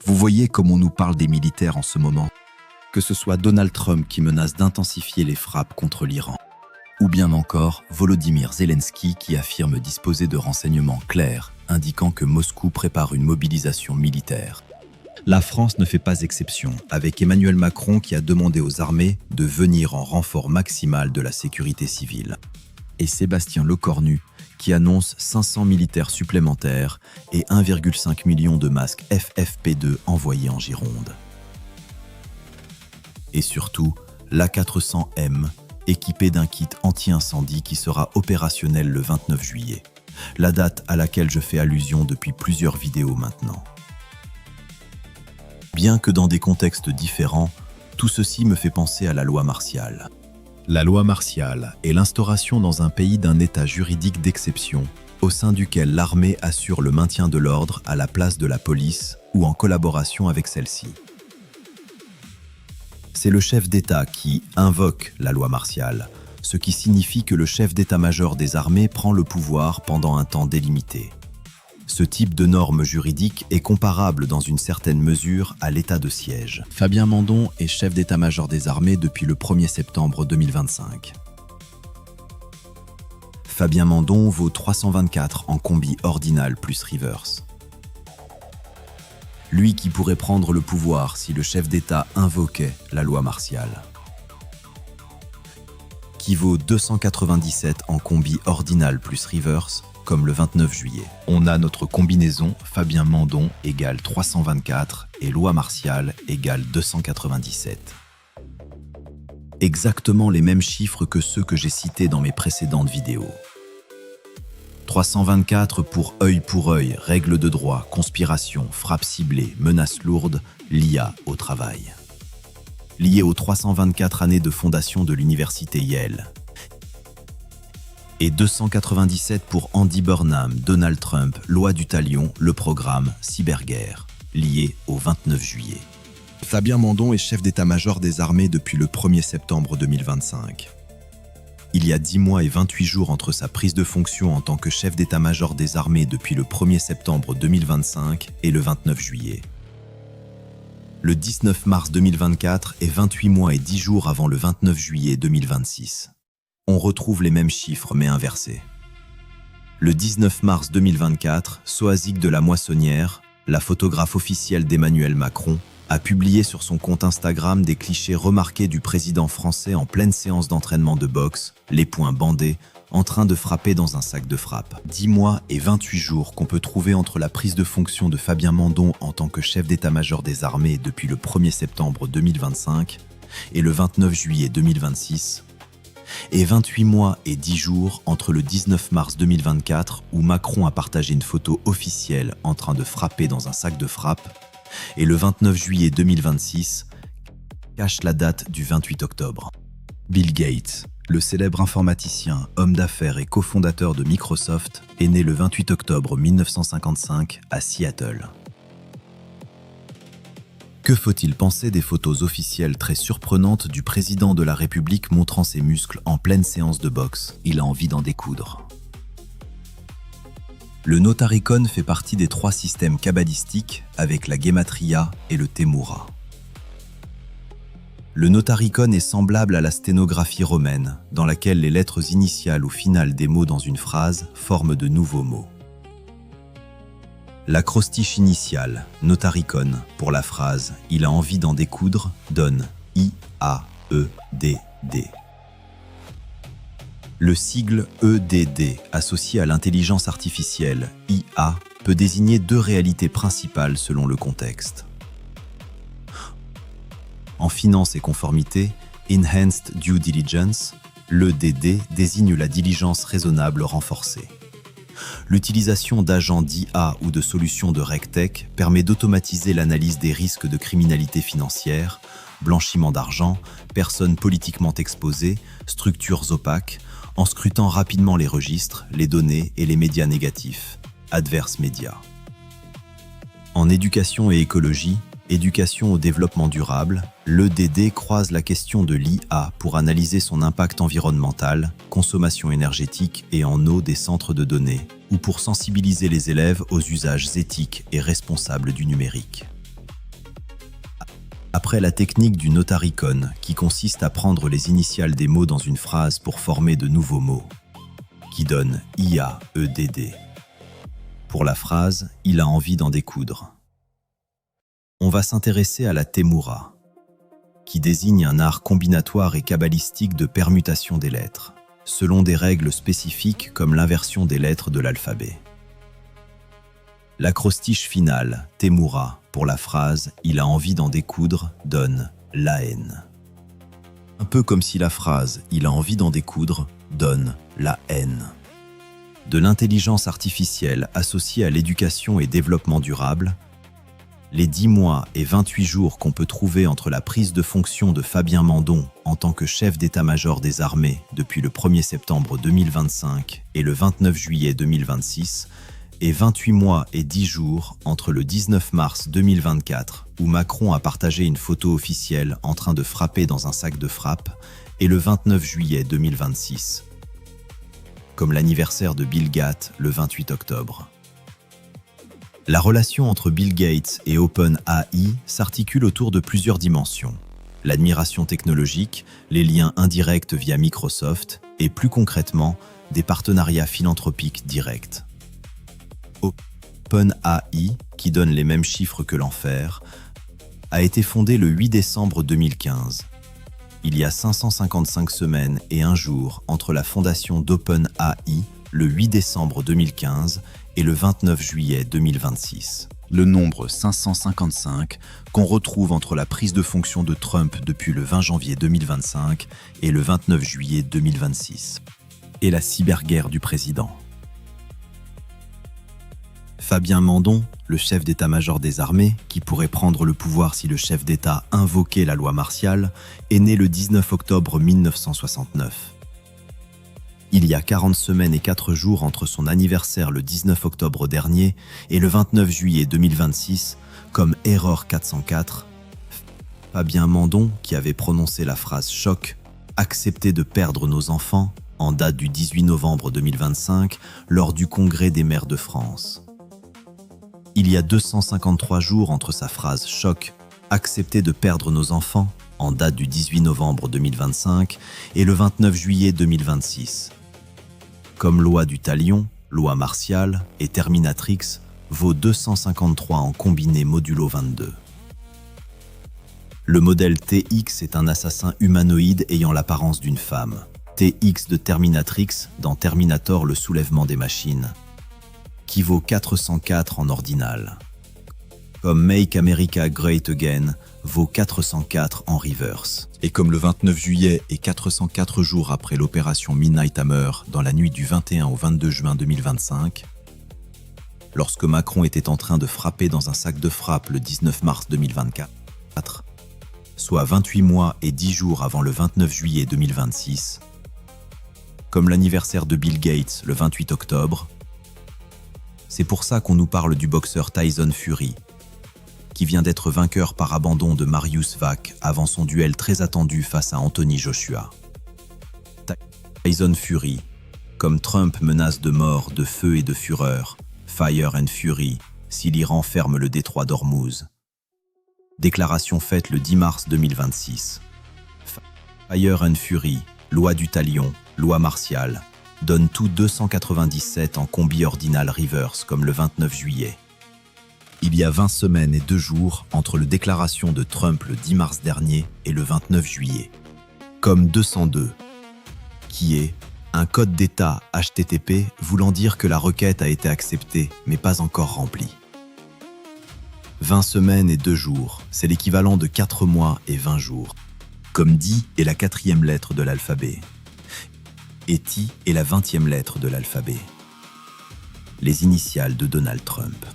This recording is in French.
Vous voyez comme on nous parle des militaires en ce moment. Que ce soit Donald Trump qui menace d'intensifier les frappes contre l'Iran, ou bien encore Volodymyr Zelensky qui affirme disposer de renseignements clairs indiquant que Moscou prépare une mobilisation militaire. La France ne fait pas exception, avec Emmanuel Macron qui a demandé aux armées de venir en renfort maximal de la sécurité civile. Et Sébastien Lecornu qui annonce 500 militaires supplémentaires et 1,5 million de masques FFP2 envoyés en Gironde. Et surtout, l'A400M, équipé d'un kit anti-incendie qui sera opérationnel le 29 juillet, la date à laquelle je fais allusion depuis plusieurs vidéos maintenant. Bien que dans des contextes différents, tout ceci me fait penser à la loi martiale. La loi martiale est l'instauration dans un pays d'un état juridique d'exception, au sein duquel l'armée assure le maintien de l'ordre à la place de la police ou en collaboration avec celle-ci. C'est le chef d'État qui invoque la loi martiale, ce qui signifie que le chef d'état-major des armées prend le pouvoir pendant un temps délimité. Ce type de norme juridique est comparable dans une certaine mesure à l'état de siège. Fabien Mandon est chef d'état-major des armées depuis le 1er septembre 2025. Fabien Mandon vaut 324 en combi ordinal plus reverse. Lui qui pourrait prendre le pouvoir si le chef d'État invoquait la loi martiale. Qui vaut 297 en combi ordinal plus reverse, comme le 29 juillet. On a notre combinaison Fabien Mandon égale 324 et loi martiale égale 297. Exactement les mêmes chiffres que ceux que j'ai cités dans mes précédentes vidéos. 324 pour œil, règle de droit, conspiration, frappe ciblée, menace lourde, l'IA au travail. Lié aux 324 années de fondation de l'université Yale. Et 297 pour Andy Burnham, Donald Trump, loi du talion, le programme Cyberguerre, lié au 29 juillet. Fabien Mandon est chef d'état-major des armées depuis le 1er septembre 2025. Il y a 10 mois et 28 jours entre sa prise de fonction en tant que chef d'état-major des armées depuis le 1er septembre 2025 et le 29 juillet. Le 19 mars 2024 est 28 mois et 10 jours avant le 29 juillet 2026. On retrouve les mêmes chiffres mais inversés. Le 19 mars 2024, Soazic de la Moissonnière, la photographe officielle d'Emmanuel Macron, a publié sur son compte Instagram des clichés remarqués du président français en pleine séance d'entraînement de boxe, les poings bandés, en train de frapper dans un sac de frappe. 10 mois et 28 jours qu'on peut trouver entre la prise de fonction de Fabien Mandon en tant que chef d'état-major des armées depuis le 1er septembre 2025 et le 29 juillet 2026, et 28 mois et 10 jours entre le 19 mars 2024 où Macron a partagé une photo officielle en train de frapper dans un sac de frappe et le 29 juillet 2026 cache la date du 28 octobre. Bill Gates, le célèbre informaticien, homme d'affaires et cofondateur de Microsoft, est né le 28 octobre 1955 à Seattle. Que faut-il penser des photos officielles très surprenantes du président de la République montrant ses muscles en pleine séance de boxe? Il a envie d'en découdre. Le Notaricon fait partie des 3 systèmes kabbalistiques avec la Gematria et le Temura. Le Notaricon est semblable à la sténographie romaine, dans laquelle les lettres initiales ou finales des mots dans une phrase forment de nouveaux mots. L'acrostiche initiale, Notaricon, pour la phrase « Il a envie d'en découdre » donne I-A-E-D-D. Le sigle EDD, associé à l'intelligence artificielle IA, peut désigner 2 réalités principales selon le contexte. En finance et conformité, Enhanced Due Diligence, l'EDD désigne la diligence raisonnable renforcée. L'utilisation d'agents d'IA ou de solutions de RegTech permet d'automatiser l'analyse des risques de criminalité financière, blanchiment d'argent, personnes politiquement exposées, structures opaques, en scrutant rapidement les registres, les données et les médias négatifs, adverse médias. En éducation et écologie, éducation au développement durable, l'EDD croise la question de l'IA pour analyser son impact environnemental, consommation énergétique et en eau des centres de données, ou pour sensibiliser les élèves aux usages éthiques et responsables du numérique. Après la technique du notaricon, qui consiste à prendre les initiales des mots dans une phrase pour former de nouveaux mots, qui donne IAEDD. Pour la phrase « Il a envie d'en découdre ». On va s'intéresser à la Temura, qui désigne un art combinatoire et kabbalistique de permutation des lettres, selon des règles spécifiques comme l'inversion des lettres de l'alphabet. L'acrostiche finale, Temura, pour la phrase « Il a envie d'en découdre » donne « la haine ». Un peu comme si la phrase « Il a envie d'en découdre » donne « la haine ». De l'intelligence artificielle associée à l'éducation et développement durable, les 10 mois et 28 jours qu'on peut trouver entre la prise de fonction de Fabien Mandon en tant que chef d'état-major des armées depuis le 1er septembre 2025 et le 29 juillet 2026, et 28 mois et 10 jours entre le 19 mars 2024, où Macron a partagé une photo officielle en train de frapper dans un sac de frappe, et le 29 juillet 2026, comme l'anniversaire de Bill Gates le 28 octobre. La relation entre Bill Gates et OpenAI s'articule autour de plusieurs dimensions. L'admiration technologique, les liens indirects via Microsoft et, plus concrètement, des partenariats philanthropiques directs. OpenAI, qui donne les mêmes chiffres que l'enfer, a été fondé le 8 décembre 2015. Il y a 555 semaines et un jour entre la fondation d'OpenAI, le 8 décembre 2015, et le 29 juillet 2026. Le nombre 555 qu'on retrouve entre la prise de fonction de Trump depuis le 20 janvier 2025 et le 29 juillet 2026. Et la cyberguerre du président. Fabien Mandon, le chef d'état-major des armées, qui pourrait prendre le pouvoir si le chef d'État invoquait la loi martiale, est né le 19 octobre 1969. Il y a 40 semaines et 4 jours entre son anniversaire le 19 octobre dernier et le 29 juillet 2026, comme Erreur 404, Fabien Mandon, qui avait prononcé la phrase « choc », acceptait de perdre nos enfants, en date du 18 novembre 2025, lors du Congrès des maires de France. Il y a 253 jours entre sa phrase « choc », accepter de perdre nos enfants, en date du 18 novembre 2025, et le 29 juillet 2026. Comme loi du talion, loi martiale et terminatrix vaut 253 en combiné modulo 22. Le modèle TX est un assassin humanoïde ayant l'apparence d'une femme. TX de Terminatrix dans Terminator le soulèvement des machines, qui vaut 404 en ordinal. Comme Make America Great Again vaut 404 en reverse. Et comme le 29 juillet et 404 jours après l'opération Midnight Hammer dans la nuit du 21 au 22 juin 2025, lorsque Macron était en train de frapper dans un sac de frappe le 19 mars 2024, soit 28 mois et 10 jours avant le 29 juillet 2026, comme l'anniversaire de Bill Gates le 28 octobre, c'est pour ça qu'on nous parle du boxeur Tyson Fury, qui vient d'être vainqueur par abandon de Mariusz Wach avant son duel très attendu face à Anthony Joshua. Tyson Fury, comme Trump menace de mort, de feu et de fureur, Fire and Fury, si l'Iran ferme le détroit d'Ormuz. Déclaration faite le 10 mars 2026. Fire and Fury, loi du talion, loi martiale, donne tout 297 en combi ordinal reverse comme le 29 juillet. Il y a 20 semaines et 2 jours entre la déclaration de Trump le 10 mars dernier et le 29 juillet. Comme 202, qui est un code d'état HTTP voulant dire que la requête a été acceptée mais pas encore remplie. 20 semaines et 2 jours, c'est l'équivalent de 4 mois et 20 jours. Comme D est la 4e lettre de l'alphabet. Et T est la 20e lettre de l'alphabet. Les initiales de Donald Trump.